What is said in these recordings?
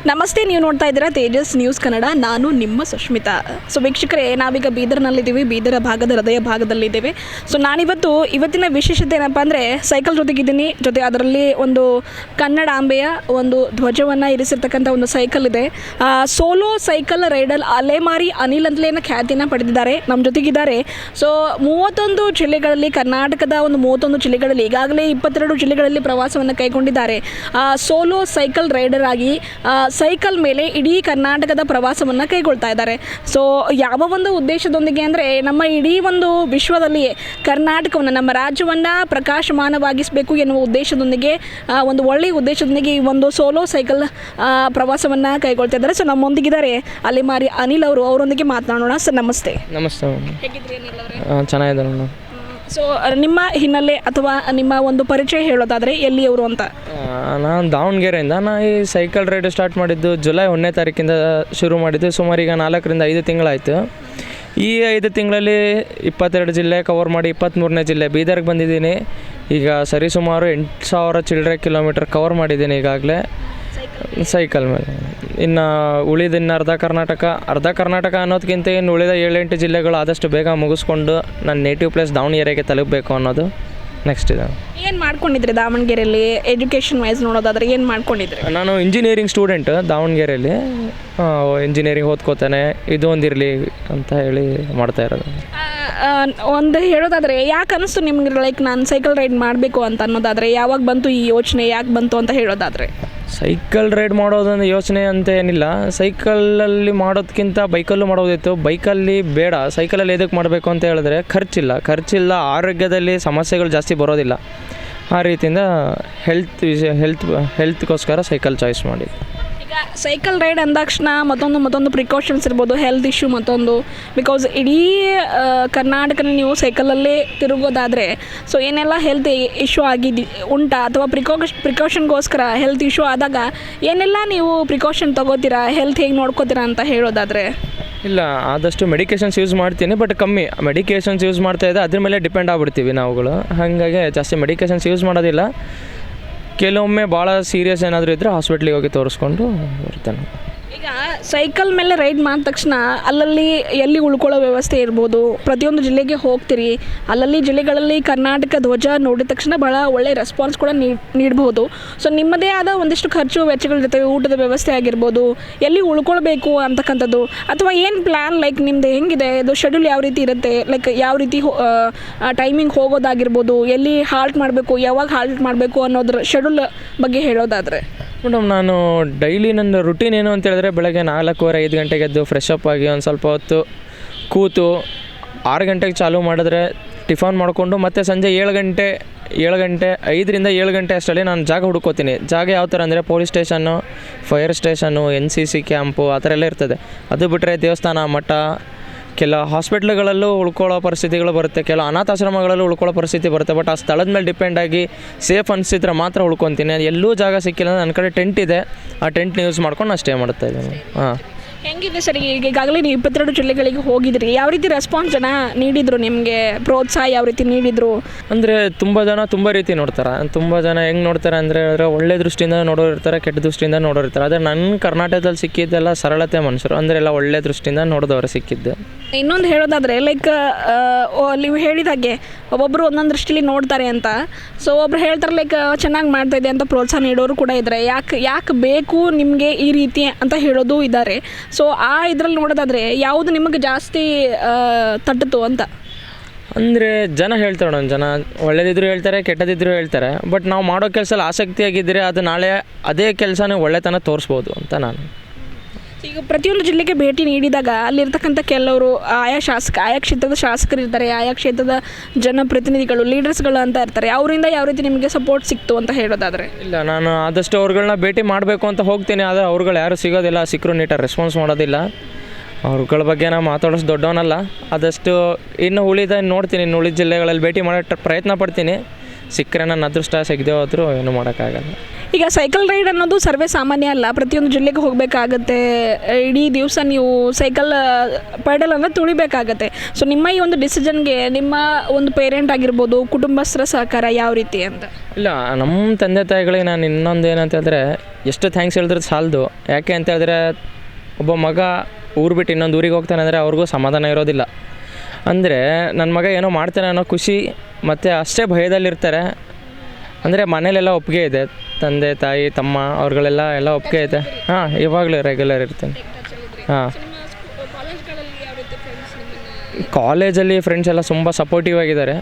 ನಮಸ್ತೆ, ನೀವು ನೋಡ್ತಾ ಇದ್ದೀರಾ ತೇಜಸ್ ನ್ಯೂಸ್ ಕನ್ನಡ. ನಾನು ನಿಮ್ಮ ಸುಷ್ಮಿತಾ. ಸೊ ವೀಕ್ಷಕರೇ, ನಾವೀಗ ಬೀದರ್ನಲ್ಲಿದ್ದೀವಿ, ಬೀದರ ಭಾಗದ ಹೃದಯ ಭಾಗದಲ್ಲಿದ್ದೇವೆ. ಸೊ ಇವತ್ತಿನ ವಿಶೇಷತೆ ಏನಪ್ಪ ಅಂದರೆ, ಸೈಕಲ್ ಜೊತೆಗಿದ್ದೀನಿ. ಜೊತೆ ಅದರಲ್ಲಿ ಒಂದು ಕನ್ನಡಾಂಬೆಯ ಒಂದು ಧ್ವಜವನ್ನು ಇರಿಸಿರ್ತಕ್ಕಂಥ ಒಂದು ಸೈಕಲ್ ಇದೆ. ಸೋಲೋ ಸೈಕಲ್ ರೈಡರ್ ಅಲೆಮಾರಿ ಅನಿಲ್ ಅಂತಲೇ ಖ್ಯಾತಿಯನ್ನು ಪಡೆದಿದ್ದಾರೆ. ನಮ್ಮ ಜೊತೆಗಿದ್ದಾರೆ. ಸೊ 31 ಜಿಲ್ಲೆಗಳಲ್ಲಿ, ಕರ್ನಾಟಕದ ಒಂದು 31 ಜಿಲ್ಲೆಗಳಲ್ಲಿ, ಈಗಾಗಲೇ 22 ಜಿಲ್ಲೆಗಳಲ್ಲಿ ಪ್ರವಾಸವನ್ನು ಕೈಗೊಂಡಿದ್ದಾರೆ. ಸೋಲೋ ಸೈಕಲ್ ರೈಡರ್ ಆಗಿ ಸೈಕಲ್ ಮೇಲೆ ಇಡೀ ಕರ್ನಾಟಕದ ಪ್ರವಾಸವನ್ನು ಕೈಗೊಳ್ತಾ ಇದ್ದಾರೆ. ಸೊ ಯಾವ ಒಂದು ಉದ್ದೇಶದೊಂದಿಗೆ ಅಂದರೆ, ನಮ್ಮ ಇಡೀ ಒಂದು ವಿಶ್ವದಲ್ಲಿಯೇ ಕರ್ನಾಟಕವನ್ನು, ನಮ್ಮ ರಾಜ್ಯವನ್ನು ಪ್ರಕಾಶಮಾನವಾಗಿಸಬೇಕು ಎನ್ನುವ ಉದ್ದೇಶದೊಂದಿಗೆ, ಒಂದು ಒಳ್ಳೆಯ ಉದ್ದೇಶದೊಂದಿಗೆ ಈ ಒಂದು ಸೋಲೋ ಸೈಕಲ್ ಪ್ರವಾಸವನ್ನು ಕೈಗೊಳ್ತಾ ಇದ್ದಾರೆ. ಸೊ ನಮ್ಮೊಂದಿಗಿದ್ದಾರೆ ಅಲೆಮಾರಿ ಅನಿಲ್ ಅವರು. ಅವರೊಂದಿಗೆ ಮಾತನಾಡೋಣ. ಸರ್ ನಮಸ್ತೆ. ನಮಸ್ತೆ. ಹೇಗಿದ್ರಿ ಅನಿಲ್ ಅವರೇ? ಚೆನ್ನಾಗಿದೆ ನಾನು. ಸೊ ನಿಮ್ಮ ಹಿನ್ನೆಲೆ ಅಥವಾ ನಿಮ್ಮ ಒಂದು ಪರಿಚಯ ಹೇಳೋದಾದರೆ ಎಲ್ಲಿಯವರು ಅಂತ? ನಾನು ದಾವಣಗೆರೆಯಿಂದ. ನಾನು ಈ ಸೈಕಲ್ ರೈಡ್ ಸ್ಟಾರ್ಟ್ ಮಾಡಿದ್ದು ಜುಲೈ 1ನೇ ತಾರೀಕಿಂದ ಶುರು ಮಾಡಿದ್ದು. ಸುಮಾರು ಈಗ 4ರಿಂದ 5 ತಿಂಗಳಾಯಿತು. ಈ 5 ತಿಂಗಳಲ್ಲಿ 22 ಜಿಲ್ಲೆ ಕವರ್ ಮಾಡಿ 23ನೇ ಜಿಲ್ಲೆ ಬೀದರ್ಗೆ ಬಂದಿದ್ದೀನಿ. ಈಗ ಸರಿಸುಮಾರು 8,000 ಚಿಲ್ಲರೆ ಕಿಲೋಮೀಟರ್ ಕವರ್ ಮಾಡಿದ್ದೀನಿ ಈಗಾಗಲೇ ಸೈಕಲ್ ಮೇಲೆ. ಇನ್ನು ಉಳಿದ ಅರ್ಧ ಕರ್ನಾಟಕ ಅನ್ನೋದಕ್ಕಿಂತ ಇನ್ನು ಉಳಿದ 7-8 ಜಿಲ್ಲೆಗಳು ಆದಷ್ಟು ಬೇಗ ಮುಗಿಸ್ಕೊಂಡು ನನ್ನ ನೇಟಿವ್ ಪ್ಲೇಸ್ ದಾವಣಗೆರೆಗೆ ತಲುಪಬೇಕು ಅನ್ನೋದು ನೆಕ್ಸ್ಟ್ ಇದೆ. ಏನು ಮಾಡ್ಕೊಂಡಿದ್ರಿ ದಾವಣಗೆರೆಯಲ್ಲಿ? ಎಜುಕೇಷನ್ ವೈಸ್ ನೋಡೋದಾದ್ರೆ ಏನು ಮಾಡ್ಕೊಂಡಿದ್ರಿ? ನಾನು ಇಂಜಿನಿಯರಿಂಗ್ ಸ್ಟೂಡೆಂಟ್ ದಾವಣಗೆರೆಯಲ್ಲಿ. ಇಂಜಿನಿಯರಿಂಗ್ ಓದ್ಕೋತಾನೆ, ಇದು ಒಂದಿರಲಿ ಅಂತ ಹೇಳಿ ಮಾಡ್ತಾ ಇರೋದು. ಒಂದು ಹೇಳೋದಾದರೆ ಯಾಕೆ ಅನ್ನಿಸ್ತು ನಿಮ್ಗೆ, ಲೈಕ್ ನಾನು ಸೈಕಲ್ ರೈಡ್ ಮಾಡಬೇಕು ಅಂತ ಅನ್ನೋದಾದರೆ ಯಾವಾಗ ಬಂತು ಈ ಯೋಚನೆ, ಯಾಕೆ ಬಂತು ಅಂತ ಹೇಳೋದಾದರೆ? ಸೈಕಲ್ ರೈಡ್ ಮಾಡೋದೊಂದು ಯೋಚನೆ ಅಂತ ಏನಿಲ್ಲ. ಸೈಕಲಲ್ಲಿ ಮಾಡೋದಕ್ಕಿಂತ ಬೈಕಲ್ಲೂ ಮಾಡೋದಿತ್ತು. ಬೈಕಲ್ಲಿ ಬೇಡ, ಸೈಕಲಲ್ಲಿ ಎದಕ್ಕೆ ಮಾಡಬೇಕು ಅಂತ ಹೇಳಿದ್ರೆ ಖರ್ಚಿಲ್ಲ, ಆರೋಗ್ಯದಲ್ಲಿ ಸಮಸ್ಯೆಗಳು ಜಾಸ್ತಿ ಬರೋದಿಲ್ಲ. ಆ ರೀತಿಯಿಂದ ಹೆಲ್ತ್ಗೋಸ್ಕರ ಸೈಕಲ್ ಚಾಯ್ಸ್ ಮಾಡಿ. ಈಗ ಸೈಕಲ್ ರೈಡ್ ಅಂದಾಕ್ಷಣ ಮತ್ತೊಂದು ಪ್ರಿಕಾಷನ್ಸ್ ಇರ್ಬೋದು, ಹೆಲ್ತ್ ಇಶ್ಯೂ ಮತ್ತೊಂದು. ಬಿಕಾಸ್ ಇಡೀ ಕರ್ನಾಟಕದಲ್ಲಿ ನೀವು ಸೈಕಲಲ್ಲೇ ತಿರುಗೋದಾದರೆ ಸೊ ಏನೆಲ್ಲ ಹೆಲ್ತ್ ಇಶ್ಯೂ ಉಂಟಾ, ಅಥವಾ ಪ್ರಿಕಾಷನ್ಗೋಸ್ಕರ ಹೆಲ್ತ್ ಇಶ್ಯೂ ಆದಾಗ ಏನೆಲ್ಲ ನೀವು ಪ್ರಿಕಾಷನ್ ತೊಗೋತೀರಾ, ಹೆಲ್ತ್ ಹೇಗೆ ನೋಡ್ಕೋತೀರಾ ಅಂತ ಹೇಳೋದಾದರೆ? ಇಲ್ಲ, ಆದಷ್ಟು ಮೆಡಿಕೇಷನ್ಸ್ ಯೂಸ್ ಮಾಡ್ತೀನಿ, ಬಟ್ ಕಮ್ಮಿ ಮೆಡಿಕೇಷನ್ಸ್ ಯೂಸ್ ಮಾಡ್ತಾಯಿದ್ದೆ. ಅದ್ರ ಮೇಲೆ ಡಿಪೆಂಡ್ ಆಗ್ಬಿಡ್ತೀವಿ ನಾವುಗಳು. ಹಾಗಾಗಿ ಜಾಸ್ತಿ ಮೆಡಿಕೇಷನ್ಸ್ ಯೂಸ್ ಮಾಡೋದಿಲ್ಲ. ಕೆಲವೊಮ್ಮೆ ಭಾಳ ಸೀರಿಯಸ್ ಏನಾದರೂ ಇದ್ದರೆ ಹಾಸ್ಪಿಟ್ಲಿಗೆ ಹೋಗಿ ತೋರಿಸ್ಕೊಂಡು ಬರ್ತೇನೆ. ಈಗ ಸೈಕಲ್ ಮೇಲೆ ರೈಡ್ ಮಾಡಿದ ತಕ್ಷಣ ಅಲ್ಲಲ್ಲಿ ಎಲ್ಲಿ ಉಳ್ಕೊಳ್ಳೋ ವ್ಯವಸ್ಥೆ ಇರ್ಬೋದು, ಪ್ರತಿಯೊಂದು ಜಿಲ್ಲೆಗೆ ಹೋಗ್ತೀರಿ, ಅಲ್ಲಲ್ಲಿ ಜಿಲ್ಲೆಗಳಲ್ಲಿ ಕರ್ನಾಟಕ ಧ್ವಜ ನೋಡಿದ ತಕ್ಷಣ ಭಾಳ ಒಳ್ಳೆಯ ರೆಸ್ಪಾನ್ಸ್ ಕೂಡ ನೀಡಬಹುದು. ಸೊ ನಿಮ್ಮದೇ ಆದ ಒಂದಿಷ್ಟು ಖರ್ಚು ವೆಚ್ಚಗಳಿರ್ತವೆ, ಊಟದ ವ್ಯವಸ್ಥೆ ಆಗಿರ್ಬೋದು, ಎಲ್ಲಿ ಉಳ್ಕೊಳ್ಬೇಕು ಅಂತಕ್ಕಂಥದ್ದು, ಅಥವಾ ಏನು ಪ್ಲ್ಯಾನ್, ಲೈಕ್ ನಿಮ್ಮದು ಹೆಂಗಿದೆ ಇದು ಶೆಡ್ಯೂಲ್, ಯಾವ ರೀತಿ ಇರುತ್ತೆ, ಲೈಕ್ ಯಾವ ರೀತಿ ಟೈಮಿಂಗ್ ಹೋಗೋದಾಗಿರ್ಬೋದು, ಎಲ್ಲಿ ಹಾಲ್ಟ್ ಮಾಡಬೇಕು, ಯಾವಾಗ ಹಾಲ್ಟ್ ಮಾಡಬೇಕು ಅನ್ನೋದ್ರ ಶೆಡ್ಯೂಲ್ ಬಗ್ಗೆ ಹೇಳೋದಾದರೆ? ಮೇಡಮ್, ನಾನು ಡೈಲಿ ನನ್ನ ರುಟೀನ್ ಏನು ಅಂತ ಹೇಳಿದ್ರೆ, ಬೆಳಗ್ಗೆ 4:15 ಗಂಟೆಗೆ ಎದ್ದು ಫ್ರೆಶ್ ಅಪ್ ಆಗಿ ಒಂದು ಸ್ವಲ್ಪ ಹೊತ್ತು ಕೂತು 6 ಗಂಟೆಗೆ ಚಾಲೂ ಮಾಡಿದ್ರೆ ಟಿಫನ್ ಮಾಡಿಕೊಂಡು ಮತ್ತೆ ಸಂಜೆ 7 ಗಂಟೆ 5ರಿಂದ 7 ಗಂಟೆ ಅಷ್ಟರಲ್ಲಿ ನಾನು ಜಾಗ ಹುಡ್ಕೋತೀನಿ. ಜಾಗ ಯಾವ ಥರ ಅಂದರೆ police station, fire station, NCC camp ಆ ಥರ ಎಲ್ಲ ಇರ್ತದೆ. ಅದು ಬಿಟ್ಟರೆ ದೇವಸ್ಥಾನ, ಮಠ, ಕೆಲ ಹಾಸ್ಪಿಟ್ಲ್ಗಳಲ್ಲೂ ಉಳ್ಕೊಳ್ಳೋ ಪರಿಸ್ಥಿತಿಗಳು ಬರುತ್ತೆ, ಕೆಲವು ಅನಾಥಾಶ್ರಮಗಳಲ್ಲೂ ಉಳ್ಕೊಳ್ಳೋ ಪರಿಸ್ಥಿತಿ ಬರುತ್ತೆ. ಬಟ್ ಆ ಸ್ಥಳದ ಮೇಲೆ ಡಿಪೆಂಡಾಗಿ ಸೇಫ್ ಅನಿಸಿದ್ರೆ ಮಾತ್ರ ಉಳ್ಕೊತೀನಿ. ಎಲ್ಲೂ ಜಾಗ ಸಿಕ್ಕಿಲ್ಲ. ನನ್ನ ಕಡೆ ಟೆಂಟ್ ಇದೆ, ಆ ಟೆಂಟ್ನ ಯೂಸ್ ಮಾಡ್ಕೊಂಡು ನಾನು ಸ್ಟೇ ಮಾಡ್ತಾ ಇದ್ದೀನಿ. ಹೆಂಗಿದೆ ಸರ್? ಈಗಾಗಲೇ ನೀವು 22 ಜಿಲ್ಲೆಗಳಿಗೆ ಹೋಗಿದ್ರಿ, ಯಾವ ರೀತಿ ರೆಸ್ಪಾನ್ಸ್ ಜನ ನೀಡಿದರು ನಿಮಗೆ, ಪ್ರೋತ್ಸಾಹ ಯಾವ ರೀತಿ ನೀಡಿದರು? ಅಂದರೆ ತುಂಬ ಜನ ತುಂಬ ರೀತಿ ನೋಡ್ತಾರೆ. ತುಂಬ ಜನ ಹೆಂಗೆ ನೋಡ್ತಾರೆ ಅಂದರೆ ಒಳ್ಳೆ ದೃಷ್ಟಿಯಿಂದ ನೋಡೋರು ಇರ್ತಾರೆ, ಕೆಟ್ಟ ದೃಷ್ಟಿಯಿಂದ ನೋಡೋರು ಇರ್ತಾರೆ. ಆದರೆ ನನ್ನ ಕರ್ನಾಟಕದಲ್ಲಿ ಸಿಕ್ಕಿದ್ದೆಲ್ಲ ಸರಳತೆ ಮನುಷ್ಯರು, ಅಂದರೆ ಎಲ್ಲ ಒಳ್ಳೆ ದೃಷ್ಟಿಯಿಂದ ನೋಡಿದವರು ಸಿಕ್ಕಿದ್ದು. ಇನ್ನೊಂದು ಹೇಳೋದಾದರೆ, ಲೈಕ್ ನೀವು ಹೇಳಿದಾಗೆ ಒಬ್ಬೊಬ್ಬರು ಒಂದೊಂದು ದೃಷ್ಟಿಲಿ ನೋಡ್ತಾರೆ ಅಂತ. ಸೊ ಒಬ್ರು ಹೇಳ್ತಾರೆ ಲೈಕ್ ಚೆನ್ನಾಗಿ ಮಾಡ್ತಾಯಿದೆ ಅಂತ ಪ್ರೋತ್ಸಾಹ ನೀಡೋರು ಕೂಡ ಇದ್ದಾರೆ. ಯಾಕೆ ಬೇಕು ನಿಮಗೆ ಈ ರೀತಿ ಅಂತ ಹೇಳೋದು ಇದ್ದಾರೆ. ಸೊ ಆ ಇದರಲ್ಲಿ ನೋಡೋದಾದರೆ ಯಾವುದು ನಿಮಗೆ ಜಾಸ್ತಿ ತಟ್ಟಿತು ಅಂತ? ಅಂದರೆ ಜನ ಹೇಳ್ತಾರೆ ನೋಡಿ, ಜನ ಒಳ್ಳೇದಿದ್ರು ಹೇಳ್ತಾರೆ, ಕೆಟ್ಟದಿದ್ರು ಹೇಳ್ತಾರೆ. ಬಟ್ ನಾವು ಮಾಡೋ ಕೆಲಸದಲ್ಲಿ ಆಸಕ್ತಿಯಾಗಿದ್ದರೆ ಅದು ನಾಳೆ ಅದೇ ಕೆಲಸನೇ ಒಳ್ಳೆತನ ತೋರಿಸ್ಬೋದು ಅಂತ ನಾನು. ಈಗ ಪ್ರತಿಯೊಂದು ಜಿಲ್ಲೆಗೆ ಭೇಟಿ ನೀಡಿದಾಗ ಅಲ್ಲಿರ್ತಕ್ಕಂಥ ಕೆಲವರು ಆಯಾ ಕ್ಷೇತ್ರದ ಶಾಸಕರು ಇರ್ತಾರೆ, ಆಯಾ ಕ್ಷೇತ್ರದ ಜನಪ್ರತಿನಿಧಿಗಳು, ಲೀಡರ್ಸ್ಗಳು ಅಂತ ಇರ್ತಾರೆ. ಅವರಿಂದ ಯಾವ ರೀತಿ ನಿಮಗೆ ಸಪೋರ್ಟ್ ಸಿಕ್ತು ಅಂತ ಹೇಳೋದಾದರೆ? ಇಲ್ಲ, ನಾನು ಆದಷ್ಟು ಅವ್ರುಗಳನ್ನ ಭೇಟಿ ಮಾಡಬೇಕು ಅಂತ ಹೋಗ್ತೀನಿ. ಆದರೆ ಅವ್ರುಗಳು ಯಾರೂ ಸಿಗೋದಿಲ್ಲ, ಸಿಕ್ಕರೂ ನೀಟಾಗಿ ರೆಸ್ಪಾನ್ಸ್ ಮಾಡೋದಿಲ್ಲ. ಅವ್ರುಗಳ ಬಗ್ಗೆ ನಾನು ಮಾತಾಡೋಷ್ಟು ದೊಡ್ಡವನಲ್ಲ. ಆದಷ್ಟು ಇನ್ನು ನೋಡ್ತೀನಿ, ಇನ್ನು ಉಳಿದ ಜಿಲ್ಲೆಗಳಲ್ಲಿ ಭೇಟಿ ಮಾಡೋ ಪ್ರಯತ್ನ ಪಡ್ತೀನಿ. ಸಿಕ್ಕರೆ ನನ್ನ ಅದೃಷ್ಟ, ಸಿಗದೆ ಹೋದರೂ ಏನೂ ಮಾಡೋಕ್ಕಾಗಲ್ಲ. ಈಗ ಸೈಕಲ್ ರೈಡ್ ಅನ್ನೋದು ಸರ್ವೇ ಸಾಮಾನ್ಯ ಅಲ್ಲ, ಪ್ರತಿಯೊಂದು ಜಿಲ್ಲೆಗೆ ಹೋಗಬೇಕಾಗತ್ತೆ, ಇಡೀ ದಿವಸ ನೀವು ಸೈಕಲ್ ಪೆಡಲನ್ನು ತುಳಿಬೇಕಾಗತ್ತೆ. ಸೊ ನಿಮ್ಮ ಈ ಒಂದು ಡಿಸಿಷನ್ಗೆ ನಿಮ್ಮ ಒಂದು ಪೇರೆಂಟ್ ಆಗಿರ್ಬೋದು, ಕುಟುಂಬಸ್ಥರ ಸಹಕಾರ ಯಾವ ರೀತಿ ಅಂತ? ಇಲ್ಲ, ನಮ್ಮ ತಂದೆ ತಾಯಿಗಳಿಗೆ ನಾನು ಇನ್ನೊಂದು ಏನಂತ ಹೇಳಿದ್ರೆ ಎಷ್ಟು ಥ್ಯಾಂಕ್ಸ್ ಹೇಳಿದ್ರೆ ಸಾಲದು. ಯಾಕೆ ಅಂತ ಹೇಳಿದ್ರೆ ಒಬ್ಬ ಮಗ ಊರು ಬಿಟ್ಟು ಇನ್ನೊಂದು ಊರಿಗೆ ಹೋಗ್ತಾನೆ ಅಂದರೆ ಅವ್ರಿಗೂ ಸಮಾಧಾನ ಇರೋದಿಲ್ಲ. ಅಂದರೆ ನನ್ನ ಮಗ ಏನೋ ಮಾಡ್ತಾನೆ ಅನ್ನೋ ಖುಷಿ ಮತ್ತು ಅಷ್ಟೇ ಭಯದಲ್ಲಿರ್ತಾರೆ. ಅಂದರೆ ಮನೇಲೆಲ್ಲ ಒಪ್ಪಿಗೆ ಇದೆ, ತಂದೆ ತಾಯಿ ತಮ್ಮ ಅವ್ರುಗಳೆಲ್ಲ ಒಪ್ಪಿಗೆ ಇದೆ. ಹಾಂ, ಇವಾಗಲೂ ರೆಗ್ಯುಲರ್ ಇರ್ತೇನೆ. ಹಾಂ, ಕಾಲೇಜಲ್ಲಿ ಫ್ರೆಂಡ್ಸ್ ಎಲ್ಲ ತುಂಬ ಸಪೋರ್ಟಿವ್ ಆಗಿದ್ದಾರೆ.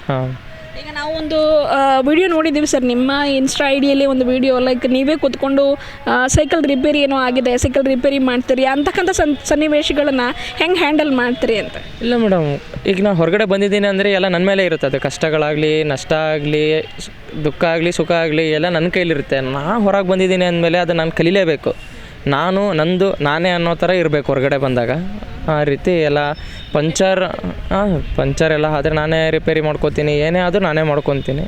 ಹಾಂ, ಈಗ ನಾವು ಒಂದು ವಿಡಿಯೋ ನೋಡಿದ್ದೀವಿ ಸರ್, ನಿಮ್ಮ ಇನ್ಸ್ಟಾ ಐ ಡಿಯಲ್ಲಿ ಒಂದು ವಿಡಿಯೋ, ಲೈಕ್ ನೀವೇ ಕೂತ್ಕೊಂಡು ಸೈಕಲ್ ರಿಪೇರಿ ಏನೋ ಆಗಿದೆ, ಸೈಕಲ್ ರಿಪೇರಿ ಮಾಡ್ತೀರಿ ಅಂತಕ್ಕಂಥ ಸನ್ನಿವೇಶಗಳನ್ನು ಹೆಂಗೆ ಹ್ಯಾಂಡಲ್ ಮಾಡ್ತೀರಿ ಅಂತ? ಇಲ್ಲ ಮೇಡಮ್, ಈಗ ನಾನು ಹೊರಗಡೆ ಬಂದಿದ್ದೀನಿ ಅಂದರೆ ಎಲ್ಲ ನನ್ನ ಮೇಲೆ ಇರುತ್ತೆ. ಅದು ಕಷ್ಟಗಳಾಗಲಿ, ನಷ್ಟ ಆಗಲಿ, ದುಃಖ ಆಗಲಿ, ಸುಖ ಆಗಲಿ ಎಲ್ಲ ನನ್ನ ಕೈಲಿರುತ್ತೆ. ನಾನು ಹೊರಗೆ ಬಂದಿದ್ದೀನಿ ಅಂದಮೇಲೆ ಅದು ನಾನು ಕಲೀಲೇಬೇಕು. ನಾನು ನಂದು ನಾನೇ ಅನ್ನೋ ಥರ ಇರಬೇಕು ಹೊರಗಡೆ ಬಂದಾಗ. ಆ ರೀತಿ ಎಲ್ಲ ಪಂಚರ್ ಎಲ್ಲ ಆದರೆ ನಾನೇ ರಿಪೇರಿ ಮಾಡ್ಕೊತೀನಿ, ಏನೇ ಆದರೂ ನಾನೇ ಮಾಡ್ಕೊತೀನಿ,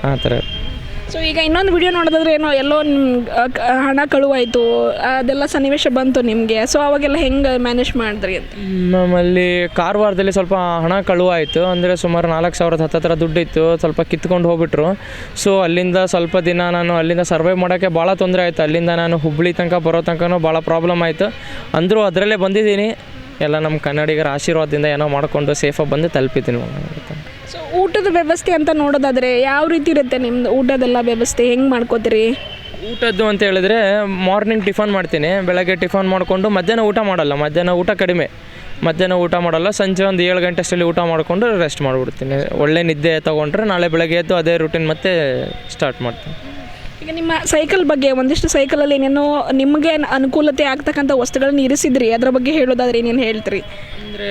ಆ ಥರ. ಸೊ ಈಗ ಇನ್ನೊಂದು ವಿಡಿಯೋ ನೋಡೋದಾದ್ರೆ ಎಲ್ಲೋ ಹಣ ಕಳುವಾಯಿತು, ಅದೆಲ್ಲ ಸನ್ನಿವೇಶ ಬಂತು ನಿಮಗೆ. ಸೊ ಅವಾಗೆಲ್ಲ ಹೆಂಗೆ ಮ್ಯಾನೇಜ್ ಮಾಡಿದ್ರಿ ಅಂತ? ನಮ್ಮಲ್ಲಿ ಕಾರವಾರದಲ್ಲಿ ಸ್ವಲ್ಪ ಹಣ ಕಳುವಾಯಿತು. ಅಂದರೆ ಸುಮಾರು 4,000 ಹತ್ತಿರ ದುಡ್ಡಿತ್ತು, ಸ್ವಲ್ಪ ಕಿತ್ಕೊಂಡು ಹೋಗ್ಬಿಟ್ರು. ಸೊ ಅಲ್ಲಿಂದ ಸ್ವಲ್ಪ ದಿನ ನಾನು ಅಲ್ಲಿಂದ ಸರ್ವೈವ್ ಮಾಡೋಕ್ಕೆ ಭಾಳ ತೊಂದರೆ ಆಯಿತು. ಅಲ್ಲಿಂದ ನಾನು ಹುಬ್ಬಳ್ಳಿ ತನಕ ಬರೋ ತನಕನೂ ಭಾಳ ಪ್ರಾಬ್ಲಮ್ ಆಯಿತು. ಅಂದರೂ ಅದರಲ್ಲೇ ಬಂದಿದ್ದೀನಿ. ಎಲ್ಲ ನಮ್ಮ ಕನ್ನಡಿಗರ ಆಶೀರ್ವಾದದಿಂದ ಏನೋ ಮಾಡಿಕೊಂಡು ಸೇಫಾಗಿ ಬಂದು ತಲುಪಿದ್ದೀನಿ. ಸೊ ಊಟದ ವ್ಯವಸ್ಥೆ ಅಂತ ನೋಡೋದಾದರೆ ಯಾವ ರೀತಿ ಇರುತ್ತೆ ನಿಮ್ಮದು ಊಟದೆಲ್ಲ ವ್ಯವಸ್ಥೆ? ಹೆಂಗೆ ಮಾಡ್ಕೋತೀರಿ? ಊಟದ್ದು ಅಂತ ಹೇಳಿದ್ರೆ ಮಾರ್ನಿಂಗ್ ಟಿಫನ್ ಮಾಡ್ತೀನಿ. ಬೆಳಗ್ಗೆ ಟಿಫನ್ ಮಾಡಿಕೊಂಡು ಮಧ್ಯಾಹ್ನ ಊಟ ಮಾಡಲ್ಲ. ಮಧ್ಯಾಹ್ನ ಊಟ ಕಡಿಮೆ, ಮಧ್ಯಾಹ್ನ ಊಟ ಮಾಡಲ್ಲ. ಸಂಜೆ ಒಂದು 7 ಗಂಟೆ ಅಷ್ಟರಲ್ಲಿ ಊಟ ಮಾಡಿಕೊಂಡು ರೆಸ್ಟ್ ಮಾಡಿಬಿಡ್ತೀನಿ. ಒಳ್ಳೆ ನಿದ್ದೆ ತೊಗೊಂಡ್ರೆ ನಾಳೆ ಬೆಳಗ್ಗೆ ಎದ್ದು ಅದೇ ರೂಟೀನ್ ಮತ್ತೆ ಸ್ಟಾರ್ಟ್ ಮಾಡ್ತೀನಿ. ಈಗ ನಿಮ್ಮ ಸೈಕಲ್ ಬಗ್ಗೆ ಒಂದಿಷ್ಟು ಸೈಕಲಲ್ಲಿ ಏನೇನೋ ನಿಮಗೆ ಅನುಕೂಲತೆ ಆಗ್ತಕ್ಕಂಥ ವಸ್ತುಗಳನ್ನ ಇರಿಸಿದ್ರಿ, ಅದರ ಬಗ್ಗೆ ಹೇಳೋದಾದ್ರೆ ಏನೇನು ಹೇಳ್ತೀರಿ? ಅಂದರೆ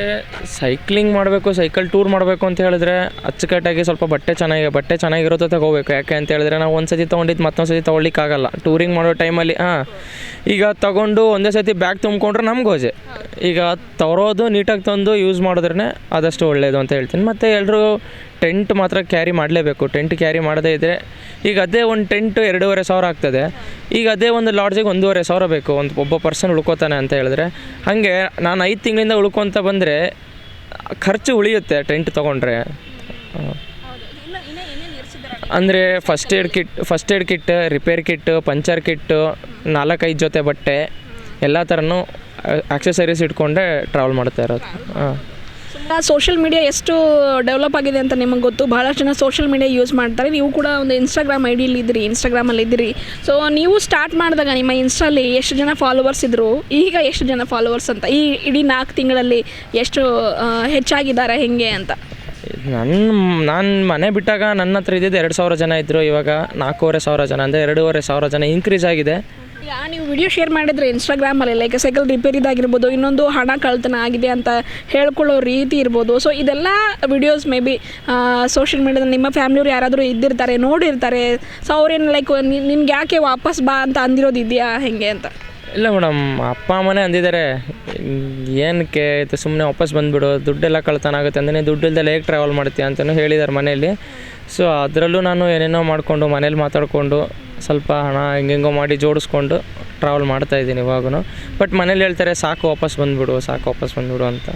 ಸೈಕ್ಲಿಂಗ್ ಮಾಡಬೇಕು, ಸೈಕಲ್ ಟೂರ್ ಮಾಡಬೇಕು ಅಂತ ಹೇಳಿದ್ರೆ ಅಚ್ಚುಕಟ್ಟಾಗಿ ಸ್ವಲ್ಪ ಬಟ್ಟೆ ಚೆನ್ನಾಗಿರೋದು ತಗೋಬೇಕು. ಯಾಕೆ ಅಂತ ಹೇಳಿದ್ರೆ ನಾವು ಒಂದು ಸತಿ ತೊಗೊಂಡಿದ್ದು ಮತ್ತೊಂದು ಸತಿ ತೊಗೊಳ್ಲಿಕ್ಕಾಗಲ್ಲ ಟೂರಿಂಗ್ ಮಾಡೋ ಟೈಮಲ್ಲಿ. ಈಗ ತೊಗೊಂಡು ಒಂದೇ ಸತಿ ಬ್ಯಾಗ್ ತುಂಬಿಕೊಂಡ್ರೆ ನಮ್ಗೆ ಹೋಜೆ. ಈಗ ತರೋದು ನೀಟಾಗಿ ತಂದು ಯೂಸ್ ಮಾಡಿದ್ರೇ ಆದಷ್ಟು ಒಳ್ಳೆಯದು ಅಂತ ಹೇಳ್ತೀನಿ. ಮತ್ತು ಎಲ್ಲರೂ ಟೆಂಟ್ ಮಾತ್ರ ಕ್ಯಾರಿ ಮಾಡಲೇಬೇಕು. ಟೆಂಟ್ ಕ್ಯಾರಿ ಮಾಡದೇ ಇದ್ದರೆ ಈಗ ಅದೇ ಒಂದು ಟೆಂಟ್ 2,500 ಆಗ್ತದೆ. ಈಗ ಅದೇ ಒಂದು ಲಾಡ್ಜಿಗೆ 1,500 ಬೇಕು ಒಬ್ಬ ಪರ್ಸನ್ ಉಳ್ಕೋತಾನೆ ಅಂತ ಹೇಳಿದ್ರೆ. ಹಾಗೆ ನಾನು 5 ತಿಂಗಳಿಂದ ಉಳ್ಕೊತ ಬಂದರೆ ಖರ್ಚು ಉಳಿಯುತ್ತೆ ಟೆಂಟ್ ತೊಗೊಂಡ್ರೆ. ಅಂದರೆ first aid kit, repair kit, puncture kit, 4-5 ಜೊತೆ ಬಟ್ಟೆ ಎಲ್ಲ ಥರನೂ ಆಕ್ಸೆಸರೀಸ್ ಇಟ್ಕೊಂಡೆ ಟ್ರಾವೆಲ್ ಮಾಡ್ತಾ ಇರೋದು. ಸೋಷಿಯಲ್ ಮೀಡಿಯಾ ಎಷ್ಟು ಡೆವಲಪ್ ಆಗಿದೆ ಅಂತ ನಿಮಗೆ ಗೊತ್ತು. ಭಾಳಷ್ಟು ಜನ ಸೋಷಿಯಲ್ ಮೀಡಿಯಾ ಯೂಸ್ ಮಾಡ್ತಾರೆ. ನೀವು ಕೂಡ ಒಂದು ಇನ್ಸ್ಟಾಗ್ರಾಮ್ ಇನ್ಸ್ಟಾಗ್ರಾಮಲ್ಲಿ ಇದ್ದೀರಿ. ಸೊ ನೀವು ಸ್ಟಾರ್ಟ್ ಮಾಡಿದಾಗ ನಿಮ್ಮ ಇನ್ಸ್ಟಾಲಿ ಎಷ್ಟು ಜನ ಫಾಲೋವರ್ಸ್ ಇದ್ದರು, ಈಗ ಎಷ್ಟು ಜನ ಫಾಲೋವರ್ಸ್ ಅಂತ, ಈ ಇಡೀ 4 ತಿಂಗಳಲ್ಲಿ ಎಷ್ಟು ಹೆಚ್ಚಾಗಿದ್ದಾರೆ ಹೆಂಗೆ ಅಂತ? ನಾನು ಮನೆ ಬಿಟ್ಟಾಗ ನನ್ನ ಹತ್ರ ಇದ್ದಿದ್ದು 2,000 ಜನ ಇದ್ದರು. ಇವಾಗ 4,500 ಜನ, ಅಂದರೆ 2,500 ಜನ ಇನ್ಕ್ರೀಸ್ ಆಗಿದೆ. ನೀವು ವಿಡಿಯೋ ಶೇರ್ ಮಾಡಿದರೆ ಇನ್ಸ್ಟಾಗ್ರಾಮಲ್ಲಿ, ಲೈಕ್ ಸೈಕಲ್ ರಿಪೇರಿದಾಗಿರ್ಬೋದು, ಇನ್ನೊಂದು ಹಣ ಕಳ್ತನ ಆಗಿದೆ ಅಂತ ಹೇಳ್ಕೊಳ್ಳೋ ರೀತಿ ಇರ್ಬೋದು. ಸೊ ಇದೆಲ್ಲ ವಿಡಿಯೋಸ್ ಮೇ ಬಿ ಸೋಷಿಯಲ್ ಮೀಡಿಯಾದಲ್ಲಿ ನಿಮ್ಮ ಫ್ಯಾಮಿಲಿಯವ್ರು ಯಾರಾದರೂ ಇದ್ದಿರ್ತಾರೆ, ನೋಡಿರ್ತಾರೆ. ಸೊ ಅವ್ರೇನು ಲೈಕ್ ನಿನ್ಗೆ ಯಾಕೆ ವಾಪಸ್ ಬಾ ಅಂತ ಅಂದಿರೋದು ಇದೆಯಾ ಹೆಂಗೆ ಅಂತ? ಇಲ್ಲ ಮೇಡಮ್, ಅಪ್ಪ ಅಮ್ಮನೇ ಅಂದಿದ್ದಾರೆ ಏನಕ್ಕೆ ಇದು ಸುಮ್ಮನೆ ವಾಪಸ್ ಬಂದುಬಿಡು, ದುಡ್ಡೆಲ್ಲ ಕಳ್ತನ ಆಗುತ್ತೆ ಅಂದರೆ ದುಡ್ಡು ಇಲ್ದೆಲ್ಲ ಹೇಗೆ ಟ್ರಾವೆಲ್ ಮಾಡ್ತೀಯ ಅಂತಲೂ ಹೇಳಿದ್ದಾರೆ ಮನೆಯಲ್ಲಿ. ಸೊ ಅದರಲ್ಲೂ ನಾನು ಏನೇನೋ ಮಾಡಿಕೊಂಡು ಮನೇಲಿ ಮಾತಾಡಿಕೊಂಡು ಸ್ವಲ್ಪ ಹಣ ಹೆಂಗೆಂಗೋ ಮಾಡಿ ಜೋಡಿಸ್ಕೊಂಡು ಟ್ರಾವೆಲ್ ಮಾಡ್ತಾಯಿದ್ದೀನಿ ಇವಾಗೂ. ಬಟ್ ಮನೇಲಿ ಹೇಳ್ತಾರೆ ಸಾಕು ವಾಪಸ್ ಬಂದುಬಿಡು ಅಂತ.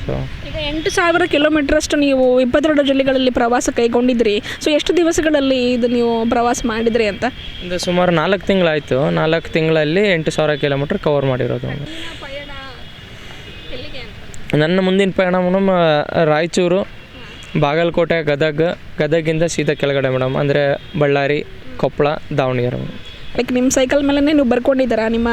ಸೊ ಈಗ 8,000 ಕಿಲೋಮೀಟ್ರಷ್ಟು ನೀವು 22 ಜಿಲ್ಲೆಗಳಲ್ಲಿ ಪ್ರವಾಸ ಕೈಗೊಂಡಿದ್ರಿ. ಸೊ ಎಷ್ಟು ದಿವಸಗಳಲ್ಲಿ ಇದು ನೀವು ಪ್ರವಾಸ ಮಾಡಿದ್ರಿ ಅಂತ? ಇದು ಸುಮಾರು 4 ತಿಂಗಳಾಯಿತು. 4 ತಿಂಗಳಲ್ಲಿ 8,000 ಕಿಲೋಮೀಟ್ರ್ ಕವರ್ ಮಾಡಿರೋದು. ನನ್ನ ಮುಂದಿನ ಪಯಣ ಮೇಡಮ್ ರಾಯಚೂರು, ಬಾಗಲಕೋಟೆ, ಗದಗಿಂದ ಸೀದಾ ಕೆಳಗಡೆ ಮೇಡಮ್, ಅಂದರೆ ಬಳ್ಳಾರಿ, ಕೊಪ್ಪಳ, ದಾವಣಗೆರೆ. ಲೈಕ್ ನಿಮ್ಮ ಸೈಕಲ್ ಮೇಲೆ ನೀವು ಬರ್ಕೊಂಡಿದ್ದೀರಾ ನಿಮ್ಮ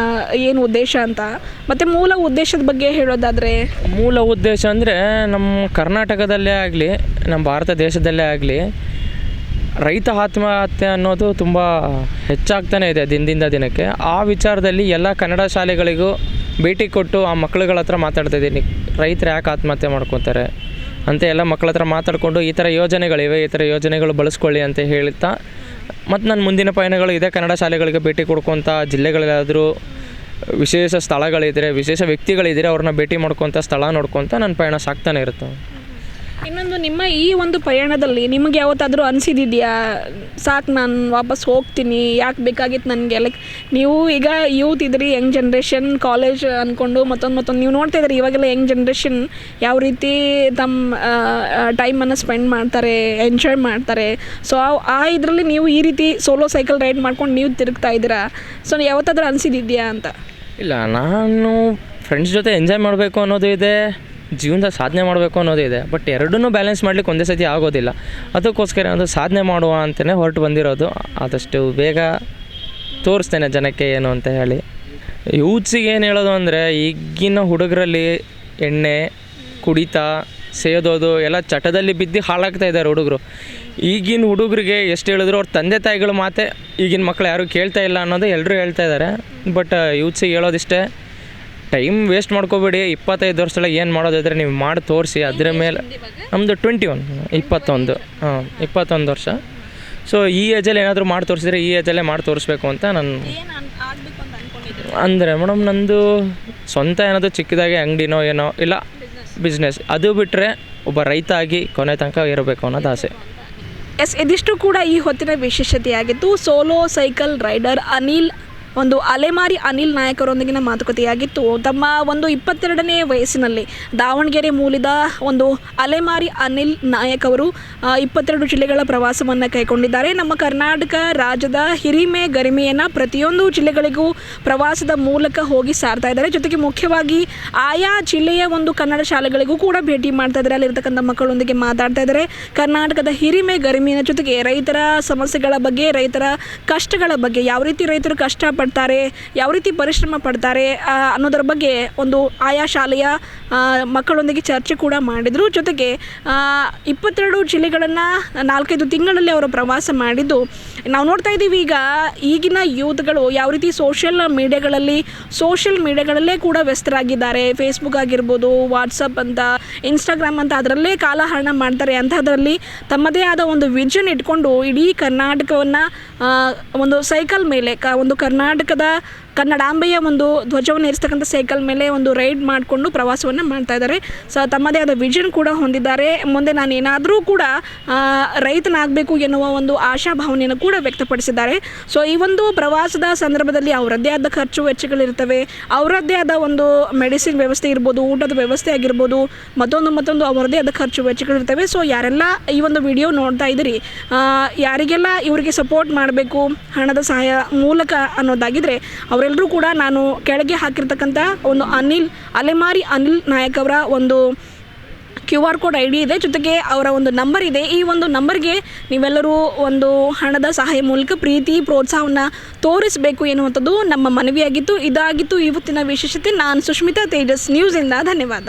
ಏನು ಉದ್ದೇಶ ಅಂತ? ಮತ್ತು ಮೂಲ ಉದ್ದೇಶದ ಬಗ್ಗೆ ಹೇಳೋದಾದರೆ? ಮೂಲ ಉದ್ದೇಶ ಅಂದರೆ ನಮ್ಮ ಕರ್ನಾಟಕದಲ್ಲೇ ಆಗಲಿ, ನಮ್ಮ ಭಾರತ ದೇಶದಲ್ಲೇ ಆಗಲಿ ರೈತ ಆತ್ಮಹತ್ಯೆ ಅನ್ನೋದು ತುಂಬ ಹೆಚ್ಚಾಗ್ತಾನೆ ಇದೆ ದಿನದಿಂದ ದಿನಕ್ಕೆ. ಆ ವಿಚಾರದಲ್ಲಿ ಎಲ್ಲ ಕನ್ನಡ ಶಾಲೆಗಳಿಗೂ ಭೇಟಿ ಕೊಟ್ಟು ಆ ಮಕ್ಕಳುಗಳ ಹತ್ರ ಮಾತಾಡ್ತಾಯಿದ್ದೀನಿ. ರೈತರು ಯಾಕೆ ಆತ್ಮಹತ್ಯೆ ಮಾಡ್ಕೊತಾರೆ ಅಂತ ಎಲ್ಲ ಮಕ್ಕಳ ಹತ್ರ ಮಾತಾಡಿಕೊಂಡು ಈ ಥರ ಯೋಜನೆಗಳಿವೆ, ಈ ಥರ ಯೋಜನೆಗಳು ಬಳಸ್ಕೊಳ್ಳಿ ಅಂತ ಹೇಳ್ತಾ, ಮತ್ತು ನನ್ನ ಮುಂದಿನ ಪಯಣಗಳು ಇದೆ ಕನ್ನಡ ಶಾಲೆಗಳಿಗೆ ಭೇಟಿ ಕೊಡ್ಕೊತ, ಜಿಲ್ಲೆಗಳಲ್ಲಾದರೂ ವಿಶೇಷ ಸ್ಥಳಗಳಿದ್ದರೆ, ವಿಶೇಷ ವ್ಯಕ್ತಿಗಳಿದ್ದರೆ ಅವ್ರನ್ನ ಭೇಟಿ ಮಾಡ್ಕೊತ, ಸ್ಥಳ ನೋಡ್ಕೊತ ನನ್ನ ಪಯಣ ಸಾಗ್ತಾನೆ ಇರುತ್ತೆ. ಇನ್ನೊಂದು ನಿಮ್ಮ ಈ ಒಂದು ಪಯಣದಲ್ಲಿ ನಿಮಗೆ ಯಾವತ್ತಾದರೂ ಅನಿಸಿದೆಯಾ ಸಾಕು ನಾನು ವಾಪಸ್ ಹೋಗ್ತೀನಿ, ಯಾಕೆ ಬೇಕಾಗಿತ್ತು ನನಗೆ, ಲೈಕ್ ನೀವು ಈಗ ಯೂತ್ ಇದ್ರಿ, ಯಂಗ್ ಜನ್ರೇಷನ್, ಕಾಲೇಜ್ ಅಂದ್ಕೊಂಡು ಮತ್ತೊಂದು ನೀವು ನೋಡ್ತಾ ಇದ್ರಿ ಇವಾಗೆಲ್ಲ ಯಂಗ್ ಜನ್ರೇಷನ್ ಯಾವ ರೀತಿ ತಮ್ಮ ಟೈಮನ್ನು ಸ್ಪೆಂಡ್ ಮಾಡ್ತಾರೆ, ಎಂಜಾಯ್ ಮಾಡ್ತಾರೆ. ಸೊ ಆ ಇದರಲ್ಲಿ ನೀವು ಈ ರೀತಿ ಸೋಲೋ ಸೈಕಲ್ ರೈಡ್ ಮಾಡ್ಕೊಂಡು ನೀವು ತಿರುಗ್ತಾ ಇದ್ದೀರಾ. ಸೊ ಯಾವತ್ತಾದರೂ ಅನಿಸಿದೆಯಾ ಅಂತ? ಇಲ್ಲ, ನಾನು ಫ್ರೆಂಡ್ಸ್ ಜೊತೆ ಎಂಜಾಯ್ ಮಾಡಬೇಕು ಅನ್ನೋದು ಇದೆ, ಜೀವನದಲ್ಲಿ ಸಾಧನೆ ಮಾಡಬೇಕು ಅನ್ನೋದು ಇದೆ. ಬಟ್ ಎರಡನ್ನೂ ಬ್ಯಾಲೆನ್ಸ್ ಮಾಡ್ಲಿಕ್ಕೆ ಒಂದೇ ಸತಿ ಆಗೋದಿಲ್ಲ. ಅದಕ್ಕೋಸ್ಕರ ಒಂದು ಸಾಧನೆ ಮಾಡುವ ಅಂತಲೇ ಹೊರಟು ಬಂದಿರೋದು. ಆದಷ್ಟು ಬೇಗ ತೋರಿಸ್ತೇನೆ ಜನಕ್ಕೆ ಏನು ಅಂತ ಹೇಳಿ. ಯೂತ್ಸಿಗೆ ಏನು ಹೇಳೋದು ಅಂದರೆ, ಈಗಿನ ಹುಡುಗರಲ್ಲಿ ಎಣ್ಣೆ ಕುಡಿತಾ ಸೇದೋದು ಎಲ್ಲ ಚಟದಲ್ಲಿ ಬಿದ್ದು ಹಾಳಾಗ್ತಾ ಇದ್ದಾರೆ ಹುಡುಗರು. ಈಗಿನ ಹುಡುಗರಿಗೆ ಎಷ್ಟು ಹೇಳಿದ್ರು ಅವ್ರ ತಂದೆ ತಾಯಿಗಳು ಮಾತೆ ಈಗಿನ ಮಕ್ಕಳು ಯಾರೂ ಕೇಳ್ತಾ ಇಲ್ಲ ಅನ್ನೋದು ಎಲ್ಲರೂ ಹೇಳ್ತಾ ಇದ್ದಾರೆ. ಬಟ್ ಯೂತ್ಸಿಗೆ ಹೇಳೋದಿಷ್ಟೇ, ಟೈಮ್ ವೇಸ್ಟ್ ಮಾಡ್ಕೋಬೇಡಿ. 25 ವರ್ಷದೊಳಗೆ ಏನು ಮಾಡೋದಿದ್ರೆ ನೀವು ಮಾಡಿ ತೋರಿಸಿ. ಅದರ ಮೇಲೆ ನಮ್ಮದು 21 ವರ್ಷ. ಸೊ ಈ ಏಜಲ್ಲಿ ಏನಾದರೂ ಮಾಡಿ ತೋರಿಸಿದ್ರೆ ಈ ಏಜಲ್ಲೇ ಮಾಡಿ ತೋರಿಸ್ಬೇಕು ಅಂತ ನಾನು ಅಂದರೆ ಮೇಡಮ್, ನಂದು ಸ್ವಂತ ಏನಾದರೂ ಚಿಕ್ಕದಾಗಿ ಅಂಗಡಿನೋ ಏನೋ ಇಲ್ಲ ಬಿಸ್ನೆಸ್, ಅದು ಬಿಟ್ಟರೆ ಒಬ್ಬ ರೈತ ಆಗಿ ಕೊನೆ ತನಕ ಇರಬೇಕು ಅನ್ನೋದು ಆಸೆ. ಎಸ್, ಇದಿಷ್ಟು ಕೂಡ ಈ ಹೊತ್ತಿನ ವಿಶೇಷತೆಯಾಗಿತ್ತು. ಸೋಲೋ ಸೈಕಲ್ ರೈಡರ್ ಒಂದು ಅಲೆಮಾರಿ ಅನಿಲ್ ನಾಯಕ್ ಅವರೊಂದಿಗಿನ ಮಾತುಕತೆಯಾಗಿತ್ತು. ತಮ್ಮ ಒಂದು 22ನೇ ವಯಸ್ಸಿನಲ್ಲಿ ದಾವಣಗೆರೆ ಮೂಲದ ಒಂದು ಅಲೆಮಾರಿ ಅನಿಲ್ ನಾಯಕ್ ಅವರು 22 ಜಿಲ್ಲೆಗಳ ಪ್ರವಾಸವನ್ನು ಕೈಗೊಂಡಿದ್ದಾರೆ. ನಮ್ಮ ಕರ್ನಾಟಕ ರಾಜ್ಯದ ಹಿರಿಮೆ ಗರಿಮೆಯನ್ನು ಪ್ರತಿಯೊಂದು ಜಿಲ್ಲೆಗಳಿಗೂ ಪ್ರವಾಸದ ಮೂಲಕ ಹೋಗಿ ಸಾರ್ತಾ ಇದ್ದಾರೆ. ಜೊತೆಗೆ ಮುಖ್ಯವಾಗಿ ಆಯಾ ಜಿಲ್ಲೆಯ ಒಂದು ಕನ್ನಡ ಶಾಲೆಗಳಿಗೂ ಕೂಡ ಭೇಟಿ ಮಾಡ್ತಾ ಇದ್ದಾರೆ. ಅಲ್ಲಿರ್ತಕ್ಕಂಥ ಮಕ್ಕಳೊಂದಿಗೆ ಮಾತಾಡ್ತಾ ಇದ್ದಾರೆ. ಕರ್ನಾಟಕದ ಹಿರಿಮೆ ಗರಿಮೆಯ ಜೊತೆಗೆ ರೈತರ ಸಮಸ್ಯೆಗಳ ಬಗ್ಗೆ, ರೈತರ ಕಷ್ಟಗಳ ಬಗ್ಗೆ, ಯಾವ ರೀತಿ ರೈತರು ಕಷ್ಟಪಡ್ತಾರೆ, ಯಾವ ರೀತಿ ಪರಿಶ್ರಮ ಪಡ್ತಾರೆ ಅನ್ನೋದರ ಬಗ್ಗೆ ಒಂದು ಆಯಾ ಶಾಲೆಯ ಮಕ್ಕಳೊಂದಿಗೆ ಚರ್ಚೆ ಕೂಡ ಮಾಡಿದರು. ಜೊತೆಗೆ 22 ಜಿಲ್ಲೆಗಳನ್ನು 4-5 ತಿಂಗಳಲ್ಲಿ ಅವರು ಪ್ರವಾಸ ಮಾಡಿದ್ದು ನಾವು ನೋಡ್ತಾ ಇದ್ದೀವಿ. ಈಗಿನ ಯೂತ್ಗಳು ಯಾವ ರೀತಿ ಸೋಷಿಯಲ್ ಮೀಡಿಯಾಗಳಲ್ಲೇ ಕೂಡ ವ್ಯಸ್ತರಾಗಿದ್ದಾರೆ. ಫೇಸ್ಬುಕ್ ಆಗಿರ್ಬೋದು, ವಾಟ್ಸಪ್ ಅಂತ, ಇನ್ಸ್ಟಾಗ್ರಾಮ್ ಅಂತ ಅದರಲ್ಲೇ ಕಾಲಹರಣ ಮಾಡ್ತಾರೆ. ಅಂಥದ್ರಲ್ಲಿ ತಮ್ಮದೇ ಆದ ಒಂದು ವಿಷನ್ ಇಟ್ಕೊಂಡು ಇಡೀ ಕರ್ನಾಟಕವನ್ನು ಒಂದು ಸೈಕಲ್ ಮೇಲೆ ಒಂದು ಕರ್ನಾಟಕದ ಕನ್ನಡಾಂಬೆಯ ಒಂದು ಧ್ವಜವನ್ನು ಇರಿಸ್ತಕ್ಕಂಥ ಸೈಕಲ್ ಮೇಲೆ ಒಂದು ರೈಡ್ ಮಾಡಿಕೊಂಡು ಪ್ರವಾಸವನ್ನು ಮಾಡ್ತಾ ಇದ್ದಾರೆ. ಸೊ ತಮ್ಮದೇ ಆದ ವಿಷನ್ ಕೂಡ ಹೊಂದಿದ್ದಾರೆ. ಮುಂದೆ ನಾನು ಏನಾದರೂ ಕೂಡ ರೈತನಾಗಬೇಕು ಎನ್ನುವ ಒಂದು ಆಶಾಭಾವನೆಯನ್ನು ಕೂಡ ವ್ಯಕ್ತಪಡಿಸಿದ್ದಾರೆ. ಸೊ ಈ ಒಂದು ಪ್ರವಾಸದ ಸಂದರ್ಭದಲ್ಲಿ ಅವರದ್ದೇ ಆದ ಖರ್ಚು ವೆಚ್ಚಗಳಿರ್ತವೆ, ಅವರದ್ದೇ ಆದ ಒಂದು ಮೆಡಿಸಿನ್ ವ್ಯವಸ್ಥೆ ಇರ್ಬೋದು, ಊಟದ ವ್ಯವಸ್ಥೆ ಆಗಿರ್ಬೋದು, ಮತ್ತೊಂದು ಅವರದ್ದೇ ಆದ ಖರ್ಚು ವೆಚ್ಚಗಳಿರ್ತವೆ. ಸೊ ಯಾರೆಲ್ಲ ಈ ಒಂದು ವಿಡಿಯೋ ನೋಡ್ತಾ ಇದ್ದೀರಿ, ಯಾರಿಗೆಲ್ಲ ಇವರಿಗೆ ಸಪೋರ್ಟ್ ಮಾಡಬೇಕು ಹಣದ ಸಹಾಯ ಮೂಲಕ ಅನ್ನೋದಾಗಿದ್ದರೆ ಅವರೆಲ್ಲರೂ ಕೂಡ ನಾನು ಕೆಳಗೆ ಹಾಕಿರ್ತಕ್ಕಂಥ ಒಂದು ಅಲೆಮಾರಿ ಅನಿಲ್ ನಾಯಕ್ ಅವರ ಒಂದು QR ಕೋಡ್ ID ಇದೆ, ಜೊತೆಗೆ ಅವರ ಒಂದು ನಂಬರ್ ಇದೆ. ಈ ಒಂದು ನಂಬರ್ಗೆ ನೀವೆಲ್ಲರೂ ಒಂದು ಹಣದ ಸಹಾಯ ಮೂಲಕ ಪ್ರೀತಿ ಪ್ರೋತ್ಸಾಹವನ್ನು ತೋರಿಸಬೇಕು ಎನ್ನುವಂಥದ್ದು ನಮ್ಮ ಮನವಿಯಾಗಿತ್ತು. ಇದಾಗಿತ್ತು ಇವತ್ತಿನ ವಿಶೇಷತೆ. ನಾನು ಸುಷ್ಮಿತಾ, ತೇಜಸ್ ನ್ಯೂಸಿಂದ. ಧನ್ಯವಾದ.